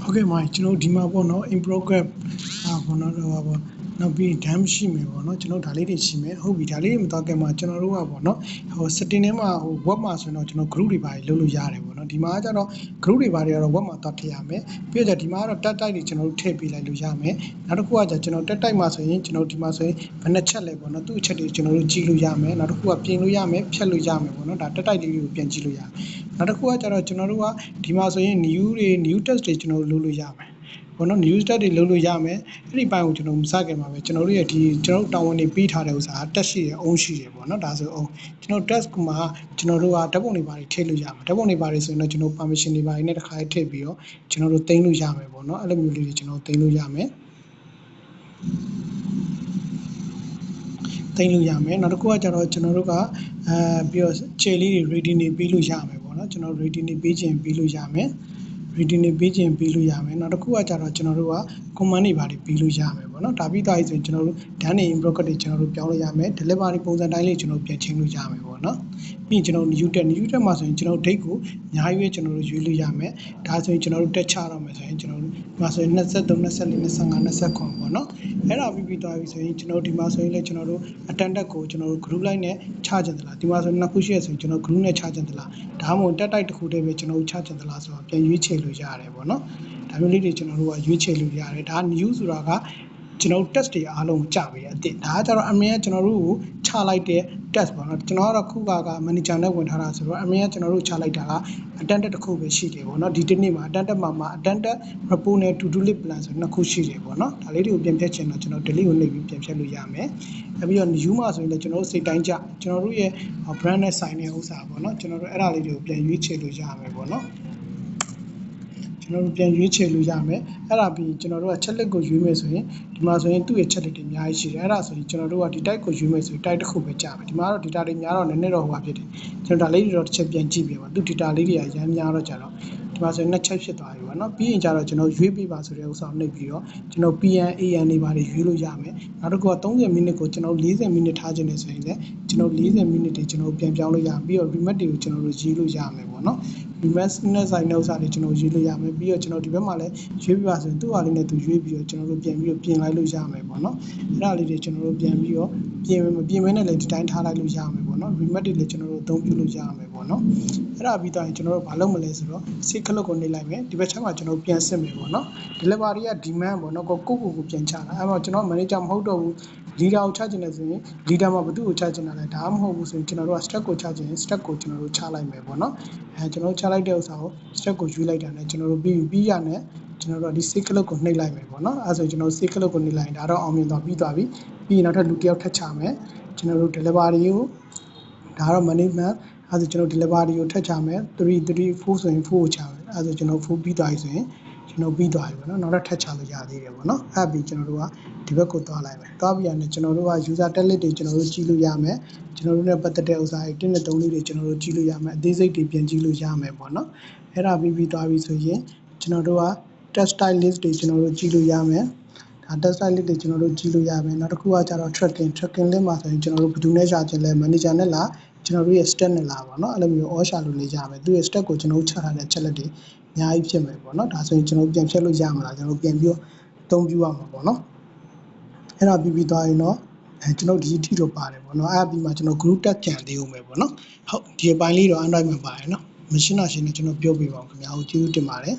Okay မှာကျွန်တော်ဒီမှာပေါ့နော် in progress ပေါ့နော်နောက်ပြီး dam ရှိမယ်ပေါ့နော်ကျွန်တော်ဒါလေးတွေရှိမယ်ဟုတ်ပြီဒါလေးတွေမတော့ခင်မှာကျွန်တော်တို့ကပေါ့နော်setting ထဲမှာweb မှာဆိုရင်တော့ကျွန်တော် group တွေပါလုပ်လို့ရတယ်ပေါ့နော်ဒီမှာကျတော့ group တွေပါတွေကတော့ web မှာတော့ထည့်ရမယ်ပြီးတော့ဒီမှာကတော့ tag type တွေကျွန်တော်တို့ထည့်ပေးလိုက်လို့ရမယ်နောက်တစ်ခုကကျွန်တော် tag type မှာဆိုရင်ကျွန်တော်ဒီမှာဆိုရင်ဘယ်နှချက်လဲပေါ့နော်သူ့အချက်တွေကျွန်တော်တို့ကြည့်လို့ရမယ်နောက်တစ်ခုကပြင်လို့ရမယ်ဖြတ်လို့ရမယ်ပေါ့နော်ဒါ tag type လေးတွေကိုပြန်ကြည့်လို့ရမယ်နောက်တစ်ခုကကျတော့ကျွန်တော်တို့ကဒီမှာဆိုရင် new text တွေကျွန်တော်တို့လုပ်လို့ရမယ်ဘောနော် news stat တွေလုပ်လို့ရမယ်အဲ့ဒီဘက်ကိုကျွန်တော်မစခင်ပါပဲကျွန်တော်တို့ရဲ့ဒီကျွန်တော်တို့တာဝန်တွေပေးထားတဲ့ဥစ္စာတက်ရှိတယ်အုံးရှိတယ်ပေါ့နော်ဒါဆိုအောင်ကျွန်တော် task မှာကျွန်တော်တို့ကဓာတ်ပုံတွေပါတယ်ထည့်လို့ရမယ်ဓာတ်ပုံတွေပါတယ်ဆိုရင်တော့ကျွန်တော် permission တွေပါတယ်နဲ့တစ်ခါလေးထည့်ပြီးတော့ကျွန်တော်တို့တင်လို့ရမယ်ပေါ့နော်အဲ့လိုမျိုးလေးတွေကျွန်တော်တင်လို့ရမယ်တင်လို့ရမယ်နောက်တစ်ခုကကျတော့ကျွန်တော်တို့ကပြီးတော့ခြေလေးတွေ ready နေပေးလို့ရမယ်ပေါ့နော်ကျွန်တော် ready နေပေးခြင်းပေးလို့ရမယ် ready နေပေးခြင်းပေးလို့ရမယ်နောက်တစ်ခုကကျတော့ကျွန်တော်တို့က command တွေပါတယ်ပေးလို့ရမယ်ပေါ့နော်ဒါပြီးသွားပြီဆိုရင်ကျွန်တော်တို့ done in progress တွေကျွန်တော်တို့ပြောင်းလို့ရမယ် delivery ပုံစံတိုင်းလေးကျွန်တော်ပြန်ချိန်လို့ရမယ်ပေါ့နော်ပြီးရင်ကျွန်တော် new tab မှာဆိုရင်ကျွန်တော် date ကိုအများကြီးပဲကျွန်တော်တို့ရွေးလို့ရမယ်ဒါဆိုရင်ကျွန်တော်တို့တက်ချတော့မယ်ဆိုရင်ကျွန်တော်တို့ဒီမှာဆိုရင်23 24 25 29ပေါ့နော်အဲ့ဒါပြီးသွားပြီဆိုရင်ကျွန်တော်ဒီမှာဆိုရင်လည်းကျွန်တော်တို့ attendant ကိုကျွန်တော်တို့ group line နဲ့ချကြတယ်လားဒီမှာဆိုရင်နှစ်ခုရှိရဆိုရင်ကျွန်တော် group နဲ့ချကြတယ်လားဒါမှမဟုတ်တက်တိုက်တစ်ခုတည်းပဲကျွန်တော်တို့ချကြတယ်လားဆိုတော့ပြန်ရွေးချယ်လို့ရတယ်ပေါ့နော်ဒါမျိုးလေးတွေကျွန်တော်တို့ကရွေးချယ်လို့ရတယ်ဒါ new ဆိုတာကကျွန်တော် test တွေအားလုံးကြပြီအစ်ဒါကကြတော့အမေကကျွန်တော်တို့ကိုချလိုက်တဲ့ test ပေါ့နော်ကျွန်တော်ကတော့ခုက manager နဲ့ဝင်ထားတာဆိုတော့အမေကကျွန်တော်တို့ချလိုက်တာက attendant တစ်ခုပဲရှိတယ်ပေါ့နော်ဒီတစ်နေ့မှာ attendant မှာ attendant report နဲ့ to do list plan ဆိုနှစ်ခုရှိတယ်ပေါ့နော်ဒါလေးတွေကိုပြန်ဖြတ်ချင်တော့ကျွန်တော် delete ကိုနှိပ်ပြီးပြန်ဖြတ်လို့ရမယ်နောက်ပြီးတော့ new မှာဆိုရင်လည်းကျွန်တော်တို့စိတ်တိုင်းကြကျွန်တော်တို့ရဲ့ brand နဲ့ဆိုင်တဲ့ဥစ္စာပေါ့နော်ကျွန်တော်တို့အဲ့ဒါလေးတွေကိုပြန်ရွေးချယ်လို့ရမယ်ပေါ့နော်ကျွန်တော်တို့ပြန်ရွေးချယ်လို့ရမယ်အဲ့ဒါပြီးကျွန်တော်တို့က checklet ကိုရွေးမယ်ဆိုရင်ဒီမှာဆိုရင်သူ့ရဲ့ checklet တွေအများကြီးရှိတယ်အဲ့ဒါဆိုရင်ကျွန်တော်တို့ကဒီ type ကိုရွေးမယ်ဆိုရင် type တစ်ခုပဲကြာမယ်ဒီမှာတော့ data တွေများတော့နည်းနည်းတော့ဟိုပါဖြစ်တယ်ကျွန်တော်ဒါလေးတွေတော့တစ်ချက်ပြန်ကြည့်ပြပါသူ data လေးတွေကရမ်းများတော့ကြာတော့ဒီမှာဆိုရင်နှစ်ချက်ဖြစ်သွားပြီပေါ့နော်ပြီးရင်ကျတော့ကျွန်တော်ရွေးပေးပါဆိုတဲ့ဥစ္စာကိုနှိပ်ပြီးတော့ကျွန်တော် PM AM တွေပါတွေရွေးလို့ရမယ်နောက်တစ်ခုက30မိနစ်ကိုကျွန်တော်40မိနစ်ထားခြင်းနဲ့ဆိုရင်လည်းကျွန်တော်40မိနစ်တွေကျွန်တော်ပြန်ပြောင်းလို့ရပြီးတော့ remote တွေကိုကျွန်တော်တို့ရေးလို့ရမယ်ပေါ့နော် remote နဲ့ဆိုင်တဲ့ဥစ္စာတွေကျွန်တော်ရေးလို့ရမယ်ပြီးတော့ကျွန်တော်ဒီဘက်မှာလည်းရွေးပြပါဆိုရင်သူ့ဟာလေးနဲ့သူရွေးပြီးတော့ကျွန်တော်တို့ပြန်ပြီးတော့ပြင်လိုက်လို့ရမယ်ပေါ့နော်အဲ့ဒါလေးတွေကျွန်တော်တို့ပြန်ပြီးတော့ပြင်မဲနဲ့လည်းဒီတိုင်းထားလိုက်လို့ရမယ်ပေါ့နော် remote တွေလည်းကျွန်တော်တို့အသုံးပြုလို့ရမယ်ပေါ့နော်အဲ့ဒါပြီးတော့ကျွန်တော်တို့ဘာလုပ်မလဲဆိုတော့ save ခလုတ်ကိုနှိပ်လိုက်မယ်ဒီဘက်ချက်မှာကျွန်တော်ပြန်စစ်မယ်ပေါ့နော် delivery က demand ပေါ့နော်ကိုပြန်ချတာအဲ့တော့ကျွန်တော် manager မဟုတ်တော့ဘူး leader ကိုချချင်တယ်ဆိုရင် leader မှာဘယ်သူ့ကိုချချင်တာလဲဒါမှမဟုတ်ဘူးဆိုရင်ကျွန်တော်တို့က stack ကိုချချင်ရင် stack ကိုကျွန်တော်တို့ချလိုက်မယ်ပေါ့နော်ကျွန်တော်တို့ချလိုက်တဲ့ဥစ္စာကို stack ကိုရွေးလိုက်တာနဲ့ကျွန်တော်တို့ပြီးရနဲ့ကျွန်တော်တို့ဒီ save ခလုတ်ကိုနှိပ်လိုက်မယ်ပေါ့နော်အဲ့ဆိုကျွန်တော် save ခလုတ်ကိုနှိပ်လိုက်ရင်ဒါတော့အောင်မြင်သွားပြီးပြီးရင်နောက်ထပ်လူတစ်ယောက်ထပ်ချမယ်ကျွန်တော်တို့ delivery ကိုဒါတော့ management အဲ့ဆိုကျွန်တော် delivery ကိုထပ်ချမယ်4ဆိုရင်4ကိုချမယ်အဲ့ဆိုကျွန်တော်4ပြီးသွားပြီဆိုရင်ကျွန်တော်ပြီးသွားပြီပေါ့နော်နောက်ထပ်ချလို့ရသေးတယ်ပေါ့နော်အဲ့ပြီးကျွန်တော်တို့ကဒီဘက်ကိုသွားလိုက်မယ်သွားပြီးရင်ကျွန်တော်တို့က user template တွေကျွန်တော်တို့ကြည့်လို့ရမယ်ကျွန်တော်တို့ ਨੇ ပတ်သက်တဲ့ဥစ္စာတွေ1နဲ့3လေးတွေကျွန်တော်တို့ကြည့်လို့ရမယ်အသေးစိတ်တွေပြန်ကြည့်လို့ရမယ်ပေါ့နော်အဲ့ဒါပြီးသွားပြီဆိုရင်ကျွန်တော်တို့က test style list တွေကျွန်တော်တို့ကြည့်လို့ရမယ်ဒါ test style list တွေကျွန်တော်တို့ကြည့်လို့ရမယ်နောက်တစ်ခုကကျတော့ tracking list မှာဆိုရင်ကျွန်တော်တို့ဘယ်သူနဲ့ရှာခြင်းလဲ manager နဲ့လားကျွန်တော်တို့ရဲ့ step နဲ့လားပေါ့နော်အဲ့လိုမျိုး all ရှာလို့လည်းရမယ်သူရဲ့ step ကိုကျွန်တော်တို့ချထားတဲ့ချက်လက်တွေအများကြီးဖြစ်မယ်ပေါ့နော်ဒါဆိုရင်ကျွန်တော်ပြန်ဖြတ်လို့ရမှာလားကျွန်တော်ပြန်ပြီးတော့အသုံးပြုရမှာပေါ့နော်အဲ့ဒါပြီးသွားရင်တော့ကျွန်တော်ဒီအထိတော့ပါတယ်ပေါ့နော်အဲ့ပြီးမှကျွန်တော် group tag ကြံသေးဦးမယ်ပေါ့နော်ဟုတ်ဒီအပိုင်းလေးတော့ Android မှာပါတယ်နော် machine နဲ့ကျွန်တော်ပြောပြပါဦးခင်ဗျာဟုတ်ကျေးဇူးတင်ပါတယ်